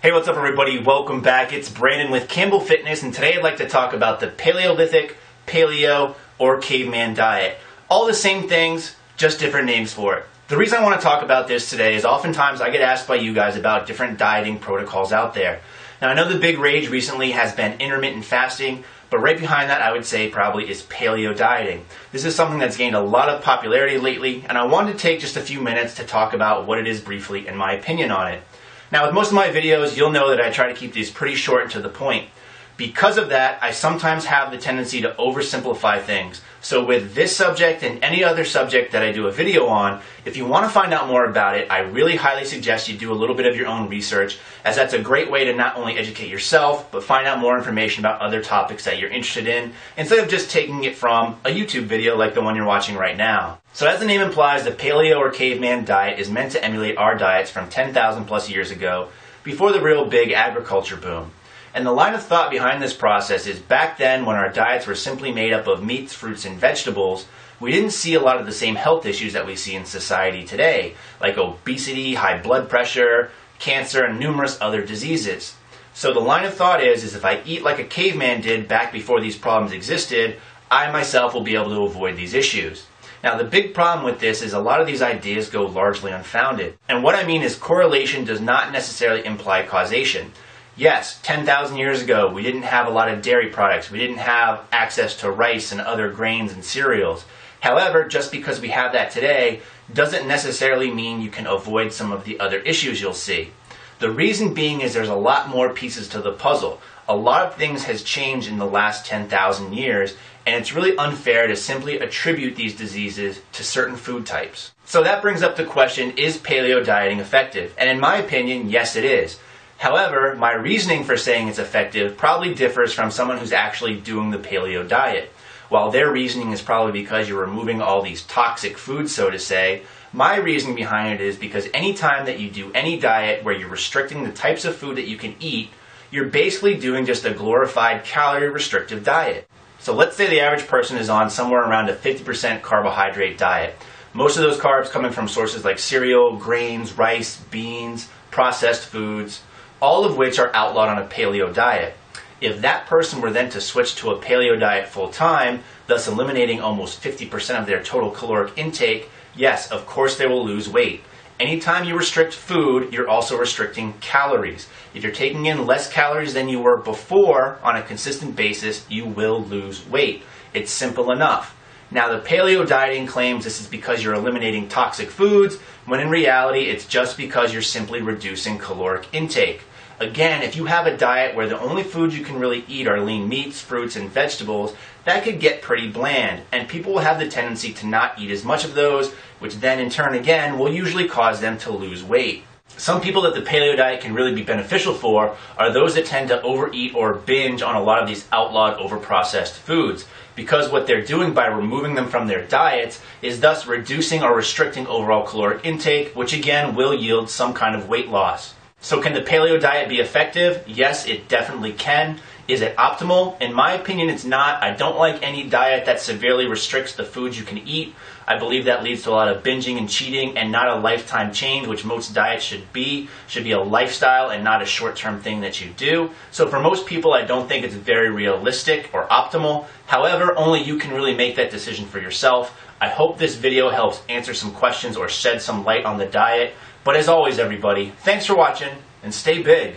Hey, what's up everybody? Welcome back. It's Brandon with Campbell Fitness, and today I'd like to talk about the Paleolithic, Paleo, or Caveman diet. All the same things, just different names for it. The reason I want to talk about this today is oftentimes I get asked by you guys about different dieting protocols out there. Now I know the big rage recently has been intermittent fasting, but right behind that I would say probably is paleo dieting. This is something that's gained a lot of popularity lately, and I wanted to take just a few minutes to talk about what it is briefly and my opinion on it. Now with most of my videos, you'll know that I try to keep these pretty short and to the point. Because of that, I sometimes have the tendency to oversimplify things. So with this subject and any other subject that I do a video on, if you want to find out more about it, I really highly suggest you do a little bit of your own research, as that's a great way to not only educate yourself, but find out more information about other topics that you're interested in, instead of just taking it from a YouTube video like the one you're watching right now. So as the name implies, the paleo or caveman diet is meant to emulate our diets from 10,000 plus years ago, before the real big agriculture boom. And the line of thought behind this process is back then, when our diets were simply made up of meats, fruits, and vegetables, we didn't see a lot of the same health issues that we see in society today, like obesity, high blood pressure, cancer, and numerous other diseases. So the line of thought is if I eat like a caveman did back before these problems existed, I myself will be able to avoid these issues. Now the big problem with this is a lot of these ideas go largely unfounded. And what I mean is correlation does not necessarily imply causation. Yes, 10,000 years ago, we didn't have a lot of dairy products. We didn't have access to rice and other grains and cereals. However, just because we have that today doesn't necessarily mean you can avoid some of the other issues you'll see. The reason being is there's a lot more pieces to the puzzle. A lot of things has changed in the last 10,000 years, and it's really unfair to simply attribute these diseases to certain food types. So that brings up the question, is paleo dieting effective? And in my opinion, yes it is. However, my reasoning for saying it's effective probably differs from someone who's actually doing the paleo diet. While their reasoning is probably because you're removing all these toxic foods, so to say, my reasoning behind it is because anytime that you do any diet where you're restricting the types of food that you can eat, you're basically doing just a glorified calorie restrictive diet. So let's say the average person is on somewhere around a 50% carbohydrate diet. Most of those carbs coming from sources like cereal, grains, rice, beans, processed foods, all of which are outlawed on a paleo diet. If that person were then to switch to a paleo diet full time, thus eliminating almost 50% of their total caloric intake, yes, of course they will lose weight. Anytime you restrict food, you're also restricting calories. If you're taking in less calories than you were before on a consistent basis, you will lose weight. It's simple enough. Now the paleo dieting claims this is because you're eliminating toxic foods, when in reality it's just because you're simply reducing caloric intake. Again, if you have a diet where the only foods you can really eat are lean meats, fruits, and vegetables, that could get pretty bland, and people will have the tendency to not eat as much of those, which then in turn again will usually cause them to lose weight. Some people that the paleo diet can really be beneficial for are those that tend to overeat or binge on a lot of these outlawed overprocessed foods, because what they're doing by removing them from their diets is thus reducing or restricting overall caloric intake, which again will yield some kind of weight loss. So can the paleo diet be effective? Yes, it definitely can. Is it optimal? In my opinion, it's not. I don't like any diet that severely restricts the foods you can eat. I believe that leads to a lot of binging and cheating and not a lifetime change, which most diets should be. Should be a lifestyle and not a short-term thing that you do. So for most people, I don't think it's very realistic or optimal. However, only you can really make that decision for yourself. I hope this video helps answer some questions or shed some light on the diet. But as always, everybody, thanks for watching and stay big.